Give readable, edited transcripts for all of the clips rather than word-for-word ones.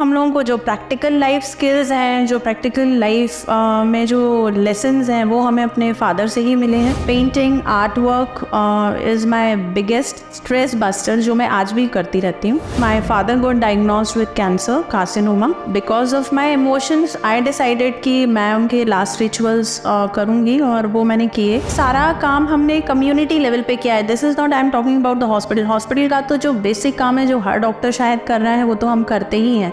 हम लोगों को जो प्रैक्टिकल लाइफ स्किल्स हैं, जो प्रैक्टिकल लाइफ में जो लेसन्स हैं, वो हमें अपने फादर से ही मिले हैं। Painting, art work is my biggest stress buster, जो मैं आज भी करती रहती हूँ। माई father got diagnosed with cancer, carcinoma. Because of my emotions I decided कि मैं उनके लास्ट रिचुअल्स करूँगी, और वो मैंने किए। सारा काम हमने कम्युनिटी लेवल पे किया है। This is not I am talking about the hospital. Hospital का तो जो बेसिक काम है, जो हर डॉक्टर शायद कर रहा है, वो तो हम करते ही हैं।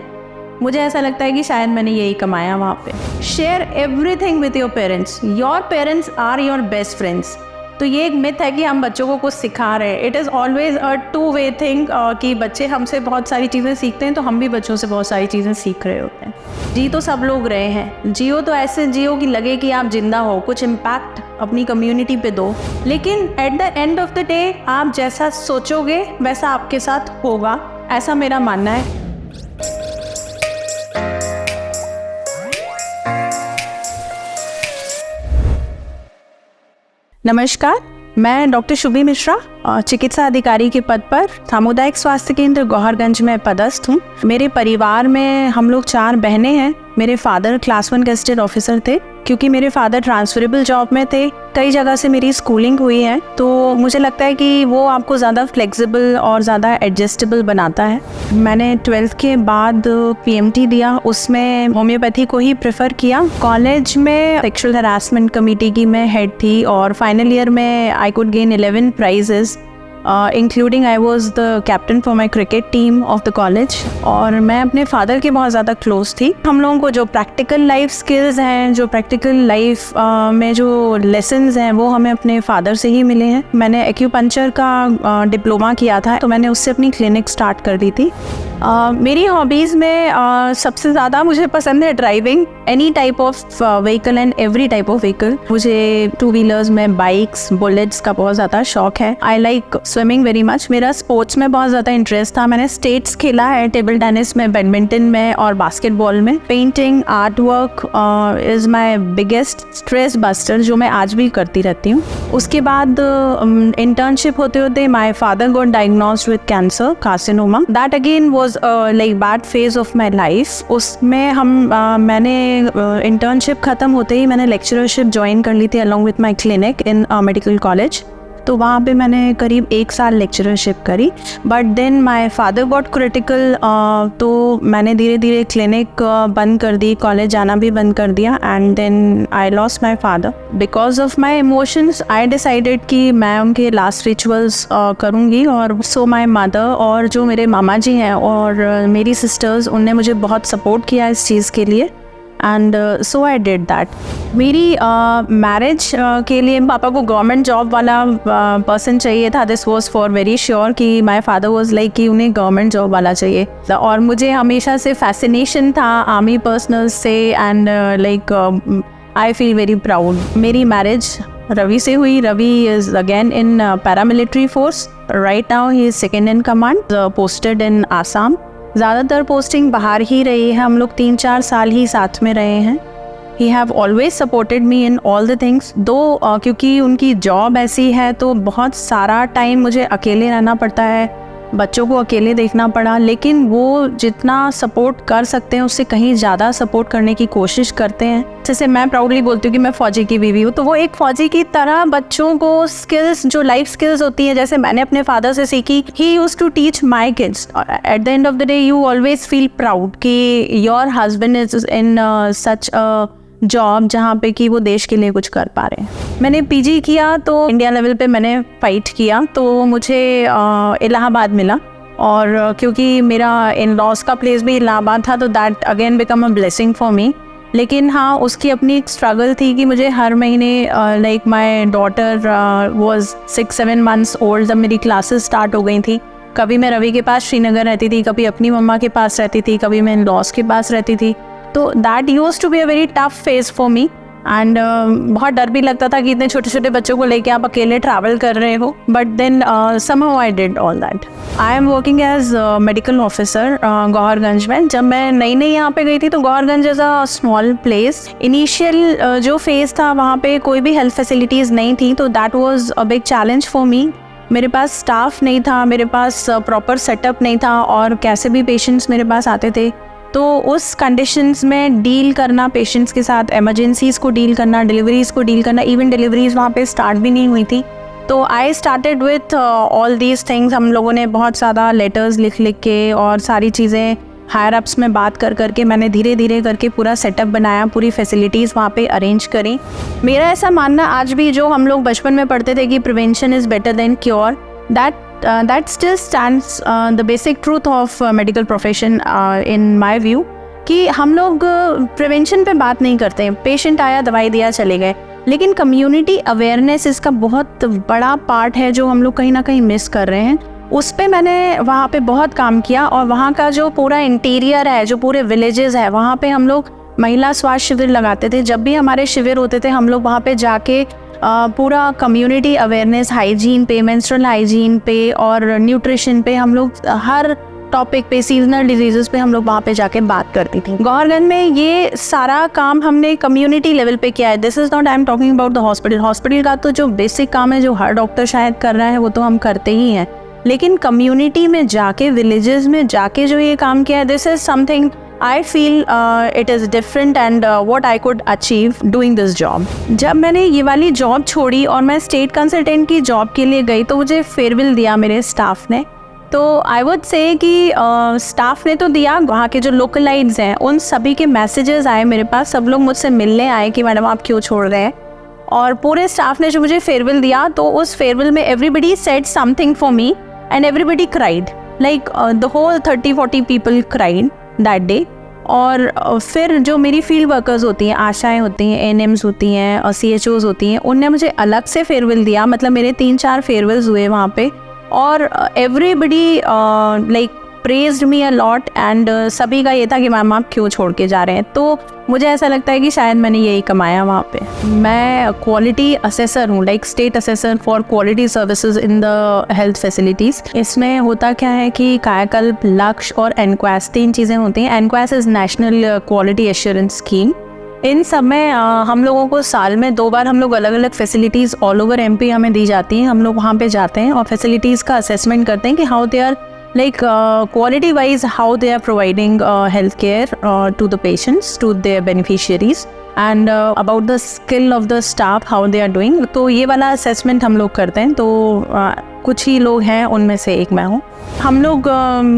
मुझे ऐसा लगता है कि शायद मैंने यही कमाया वहाँ पे। Share everything with your parents. Your parents are your best friends. तो ये एक मिथ है कि हम बच्चों को कुछ सिखा रहे हैं। It is always a two way thing कि बच्चे हमसे बहुत सारी चीज़ें सीखते हैं, तो हम भी बच्चों से बहुत सारी चीज़ें सीख रहे होते हैं। जी तो सब लोग रहे हैं, जियो तो ऐसे जियो कि लगे कि आप जिंदा हो, कुछ इम्पैक्ट अपनी कम्युनिटी पे दो। लेकिन eight the end of the day आप जैसा सोचोगे वैसा आपके साथ होगा, ऐसा मेरा मानना है। नमस्कार, मैं डॉक्टर शुभी मिश्रा चिकित्सा अधिकारी के पद पर सामुदायिक स्वास्थ्य केंद्र गौहरगंज में पदस्थ हूँ। मेरे परिवार में हम लोग 4 बहनें हैं। मेरे फादर क्लास 1 गेस्टेड ऑफिसर थे। क्योंकि मेरे फादर ट्रांसफरेबल जॉब में थे, कई जगह से मेरी स्कूलिंग हुई है, तो मुझे लगता है कि वो आपको ज़्यादा फ्लेक्सिबल और ज़्यादा एडजस्टेबल बनाता है। मैंने 12th के बाद PMT दिया, उसमें होम्योपैथी को ही प्रेफर किया। कॉलेज में सेक्सुअल हरासमेंट कमेटी की मैं हेड थी, और फाइनल ईयर में I could gain 11 prizes, including I was the captain for my cricket team of the college. और मैं अपने फादर के बहुत ज़्यादा क्लोज थी। हम लोगों को जो प्रैक्टिकल लाइफ स्किल्स हैं, जो प्रैक्टिकल लाइफ में जो लेसन्स हैं, वो हमें अपने फादर से ही मिले हैं। मैंने एक्यूपंक्चर का डिप्लोमा किया था, तो मैंने उससे अपनी क्लिनिक स्टार्ट कर दी थी। मेरी हॉबीज़ में सबसे ज़्यादा मुझे पसंद है driving, any type of vehicle and every type of vehicle. मुझे 2 व्हीलर्स में बाइक्स, बुलेट्स का बहुत ज़्यादा शौक है। I like swimming very much. मेरा स्पोर्ट्स में बहुत ज़्यादा इंटरेस्ट था। मैंने स्टेट्स खेला है, टेबल टेनिस में, बैडमिंटन में और बास्केटबॉल में। Painting, art work is my biggest stress buster, जो मैं आज भी करती रहती हूँ। उसके बाद इंटर्नशिप होते होते माई father got diagnosed with cancer, carcinoma. That again was like bad phase of my life. उसमें मैंने इंटर्नशिप ख़त्म होते ही मैंने लेक्चरशिप ज्वाइन कर ली थी along with my clinic in medical college. तो वहाँ पे मैंने करीब 1 साल लेक्चरशिप करी। But then my father got critical, तो मैंने धीरे धीरे क्लिनिक बंद कर दी, कॉलेज जाना भी बंद कर दिया, and then I lost my father. Because of my emotions I decided कि मैं उनके लास्ट रिचुअल्स करूँगी। और सो माई मदर और जो मेरे मामा जी हैं और मेरी सिस्टर्स, उनने मुझे बहुत सपोर्ट किया इस चीज़ के लिए, and so I did that. मेरी मैरिज के लिए पापा को गवर्नमेंट जॉब वाला पर्सन चाहिए था। This was for very sure कि माई फादर वॉज लाइक कि उन्हें गवर्नमेंट जॉब वाला चाहिए। और मुझे हमेशा से फैसिनेशन था आर्मी पर्सनल्स से, and like I feel very proud. मेरी मैरिज रवि से हुई। Ravi is again in paramilitary force. Right now he is second in command, posted in Assam. ज़्यादातर पोस्टिंग बाहर ही रही है, हम लोग 3-4 साल ही साथ में रहे हैं। He have always supported me in all the things. दो क्योंकि उनकी जॉब ऐसी है, तो बहुत सारा टाइम मुझे अकेले रहना पड़ता है, बच्चों को अकेले देखना पड़ा। लेकिन वो जितना सपोर्ट कर सकते हैं उससे कहीं ज़्यादा सपोर्ट करने की कोशिश करते हैं। जैसे मैं प्राउडली बोलती हूँ कि मैं फ़ौजी की बीवी हूँ, तो वो एक फ़ौजी की तरह बच्चों को स्किल्स, जो लाइफ स्किल्स होती हैं, जैसे मैंने अपने फादर से सीखी, he used to teach my kids. At the end of the day you always feel proud कि your husband is in such a job जहाँ पे कि वो देश के लिए कुछ कर पा रहे हैं। मैंने PG किया तो इंडिया लेवल पे मैंने फ़ाइट किया, तो मुझे इलाहाबाद मिला। और क्योंकि मेरा इन लॉज का प्लेस भी इलाहाबाद था, तो that again become a blessing for me. लेकिन हाँ, उसकी अपनी एक स्ट्रगल थी कि मुझे हर महीने like my daughter was 6-7 months old जब मेरी क्लासेस स्टार्ट हो गई थी। कभी मैं रवि के पास श्रीनगर रहती थी, कभी अपनी मम्मा के पास रहती थी, कभी मैं इन लॉज के पास रहती थी। तो that used to be a very tough phase for me, and बहुत डर भी लगता था कि इतने छोटे छोटे बच्चों को लेके आप अकेले ट्रैवल कर रहे हो। But then somehow I did all that. I am working as medical officer Gauharganj में। जब मैं नई यहाँ पे गई थी, तो Gauharganj is a small place. Initial जो फेज़ था, वहाँ पे कोई भी हेल्थ फैसिलिटीज़ नहीं थी, तो that was a big challenge for me. मेरे पास स्टाफ नहीं था, मेरे पास प्रॉपर सेटअप नहीं था, और कैसे भी पेशेंट्स मेरे पास आते थे तो उस कंडीशंस में डील करना पेशेंट्स के साथ, इमरजेंसीज़ को डील करना, डिलीवरीज़ को डील करना, इवन डिलीवरीज़ वहाँ पे स्टार्ट भी नहीं हुई थी। तो I started with all these things. हम लोगों ने बहुत ज़्यादा लेटर्स लिख के और सारी चीज़ें हायर अप्स में बात करके मैंने धीरे धीरे करके पूरा सेटअप बनाया, पूरी फैसिलिटीज़ वहाँ पे अरेंज करी। मेरा ऐसा मानना आज भी, जो हम लोग बचपन में पढ़ते थे कि prevention is better than cure, that still stands the basic truth of medical profession in my view, कि हम लोग प्रिवेंशन पे बात नहीं करते हैं। पेशेंट आया, दवाई दिया, चले गए, लेकिन कम्युनिटी अवेयरनेस इसका बहुत बड़ा पार्ट है जो हम लोग कहीं ना कहीं मिस कर रहे हैं। उस पे मैंने वहाँ पे बहुत काम किया, और वहाँ का जो पूरा इंटीरियर है, जो पूरे विलेजेस है, वहाँ पे हम लोग महिला स्वास्थ्य शिविर लगाते थे। जब भी हमारे शिविर होते थे, हम लोग वहाँ पे जाके पूरा कम्युनिटी अवेयरनेस, हाइजीन पे, मेंस्ट्रुअल हाइजीन पे और न्यूट्रिशन पे, हम लोग हर टॉपिक पे, सीजनल डिजीज़ेस पे हम लोग वहाँ पे जाके बात करती थी। गौहरगंज में ये सारा काम हमने कम्युनिटी लेवल पे किया है। This is not I am talking about the hospital. Hospital का तो जो बेसिक काम है, जो हर डॉक्टर शायद कर रहा है, वो तो हम करते ही हैं, लेकिन कम्युनिटी में जाके, विलेजेस में जाके जो ये काम किया है, this is something I feel it is different and what I could achieve doing this job. जब मैंने ये वाली जॉब छोड़ी और मैं स्टेट कंसल्टेंट की जॉब के लिए गई, तो मुझे फेयरवेल दिया मेरे स्टाफ ने। तो आई वुड से कि स्टाफ ने तो दिया, वहाँ के जो लोकलाइट्स हैं उन सभी के मैसेजेस आए मेरे पास। सब लोग मुझसे मिलने आए कि मैडम आप क्यों छोड़ रहे हैं, और पूरे स्टाफ ने जो मुझे फेयरवेल दिया, तो उस फेयरवेल में everybody said something for me and everybody cried, like the whole 30-40 people cried that day. और फिर जो मेरी फील्ड वर्कर्स होती हैं, आशाएं होती हैं, एएनएम्स होती हैं और CHOs होती हैं, उनने मुझे अलग से फेयरवेल दिया। मतलब मेरे 3-4 फेयरवेल्स हुए वहाँ पे, और everybody like praised me a lot, and सभी का ये था कि मैम आप क्यों छोड़ के जा रहे हैं। तो मुझे ऐसा लगता है कि शायद मैंने यही कमाया वहाँ पे। मैं क्वालिटी असेसर हूँ, like state assessor for quality services in the health facilities. इसमें होता क्या है कि कायाकल्प, लक्ष्य और एनक्वास 3 चीज़ें होती हैं। NQAS is national quality assurance scheme. इन सब में हम लोगों को साल में 2 बार हम लोग अलग अलग फैसिलिटीज़ ऑल ओवर MP हमें दी जाती हैं। हम लोग वहाँ पे जाते हैं और फैसिलिटीज़ का असेसमेंट करते हैं कि how they are, like quality wise, how they are providing healthcare to the patients, to their beneficiaries, and about the skill of the staff, how they are doing. तो ये वाला असेसमेंट हम लोग करते हैं। तो कुछ ही लोग हैं, उनमें से एक मैं हूँ। हम लोग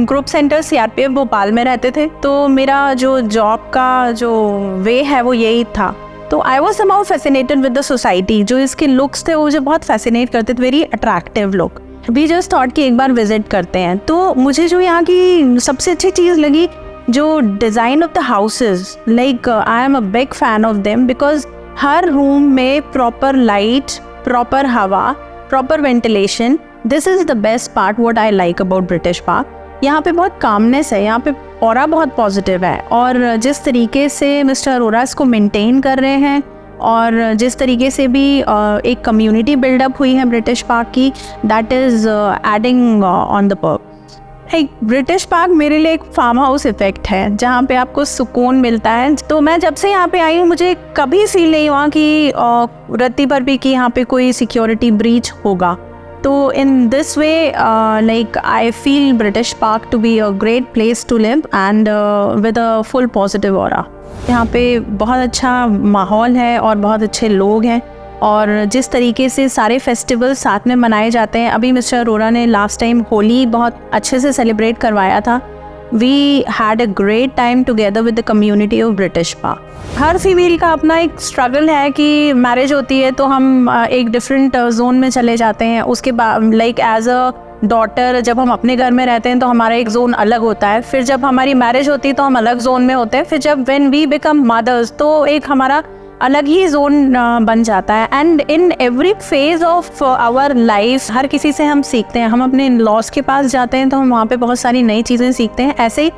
ग्रुप सेंटर CRPF भोपाल में रहते थे, तो मेरा जो जॉब का जो वे है वो यही था। तो I was somehow fascinated with the society। जो इसके लुक्स थे वो मुझे बहुत फैसिनेट करते थे, very attractive look. We just thought कि एक बार विजिट करते हैं। तो मुझे जो यहाँ की सबसे अच्छी चीज़ लगी, जो design of the houses, like I am a big fan of them, because her room में प्रॉपर लाइट, प्रॉपर हवा, proper ventilation. This is the best part what I like about British park. यहाँ पे बहुत calmness है, यहाँ पे aura बहुत positive है, और जिस तरीके से मिस्टर अरोरा इसको मेंटेन कर रहे हैं, और जिस तरीके से भी एक कम्युनिटी बिल्डअप हुई है ब्रिटिश पार्क की, that is adding on the perk. एक ब्रिटिश पार्क मेरे लिए एक फार्म हाउस इफ़ेक्ट है, जहाँ पे आपको सुकून मिलता है। तो मैं जब से यहाँ पे आई हूँ, मुझे कभी फील नहीं हुआ कि रत्ती भर भी कि यहाँ पे कोई सिक्योरिटी ब्रीच होगा। तो in this way like I feel British Park to be a great place to live and with a full positive aura. यहाँ पे बहुत अच्छा माहौल है और बहुत अच्छे लोग हैं, और जिस तरीके से सारे फेस्टिवल साथ में मनाए जाते हैं। अभी मिस्टर अरोरा ने लास्ट टाइम होली बहुत अच्छे से सेलिब्रेट करवाया था। We had a great time together with the community of British park. हर फीमेल का अपना एक स्ट्रगल है कि मैरिज होती है तो हम एक डिफरेंट जोन में चले जाते हैं। उसके बाद लाइक एज अ डॉटर जब हम अपने घर में रहते हैं तो हमारा एक जोन अलग होता है, फिर जब हमारी मैरिज होती है तो हम अलग जोन में होते हैं, फिर जब व्हेन वी बिकम मदर्स तो एक हमारा अलग ही जोन बन जाता है। And in every phase of our life हर किसी से हम सीखते हैं। हम अपने इन लॉज के पास जाते हैं तो हम वहाँ पे बहुत सारी नई चीज़ें सीखते हैं। ऐसे ही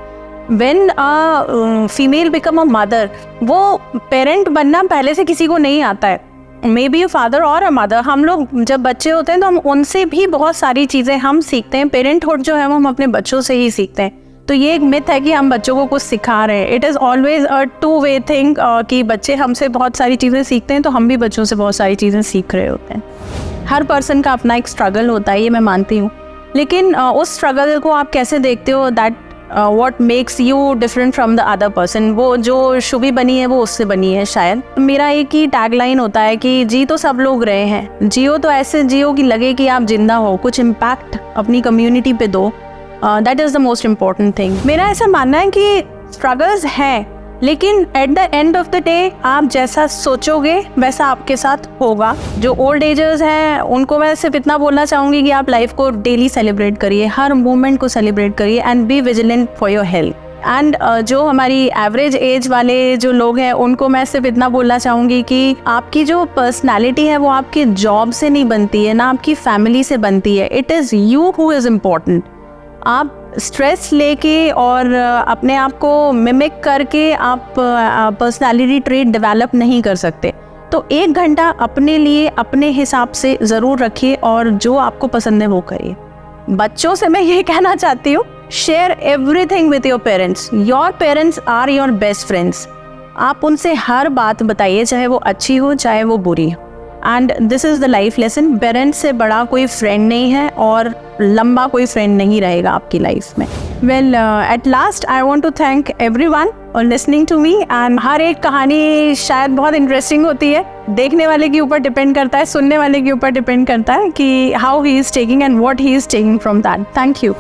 when a female become a mother, वो पेरेंट बनना पहले से किसी को नहीं आता है, मे बी अ फादर और अ मदर। हम लोग जब बच्चे होते हैं तो हम उनसे भी बहुत सारी चीज़ें हम सीखते हैं। पेरेंटहुड जो है वो हम अपने बच्चों से ही सीखते हैं। तो ये एक मिथ है कि हम बच्चों को कुछ सिखा रहे हैं। It is always a two way thing कि बच्चे हमसे बहुत सारी चीज़ें सीखते हैं तो हम भी बच्चों से बहुत सारी चीज़ें सीख रहे होते हैं। हर पर्सन का अपना एक स्ट्रगल होता है, ये मैं मानती हूँ, लेकिन उस स्ट्रगल को आप कैसे देखते हो, that what makes you different from the other person. वो जो शुभी बनी है वो उससे बनी है शायद। मेरा एक ही टैगलाइन होता है कि जी तो सब लोग रहे हैं, जियो तो ऐसे जियो कि लगे कि आप जिंदा हो, कुछ इम्पैक्ट अपनी कम्युनिटी पे दो। That is the most important thing. मेरा ऐसा मानना है कि स्ट्रगल्स हैं, लेकिन eight the end of the day आप जैसा सोचोगे वैसा आपके साथ होगा। जो ओल्ड एजर्स हैं उनको मैं सिर्फ इतना बोलना चाहूँगी कि आप लाइफ को डेली सेलिब्रेट करिए, हर मोमेंट को सेलिब्रेट करिए and be vigilant for your health. And जो हमारी एवरेज एज वाले जो लोग हैं उनको मैं सिर्फ इतना बोलना चाहूँगी कि आपकी जो पर्सनैलिटी है वो आपकी जॉब से नहीं बनती है, ना आपकी फैमिली से बनती है। It is you who is important. आप स्ट्रेस लेके और अपने आप को मिमिक करके आप पर्सनालिटी ट्रेट डेवलप नहीं कर सकते। तो 1 घंटा अपने लिए अपने हिसाब से ज़रूर रखिए और जो आपको पसंद है वो करिए। बच्चों से मैं ये कहना चाहती हूँ, share everything with your parents. Your parents are your best friends. आप उनसे हर बात बताइए, चाहे वो अच्छी हो चाहे वो बुरी हो। And this is the life lesson. Parents से बड़ा कोई फ्रेंड नहीं है और लंबा कोई फ्रेंड नहीं रहेगा आपकी लाइफ में। Well, at last I want to thank everyone for listening to me. And हर एक कहानी शायद बहुत इंटरेस्टिंग होती है, देखने वाले के ऊपर डिपेंड करता है, सुनने वाले के ऊपर डिपेंड करता है कि how he is taking and what he is taking from that. Thank you.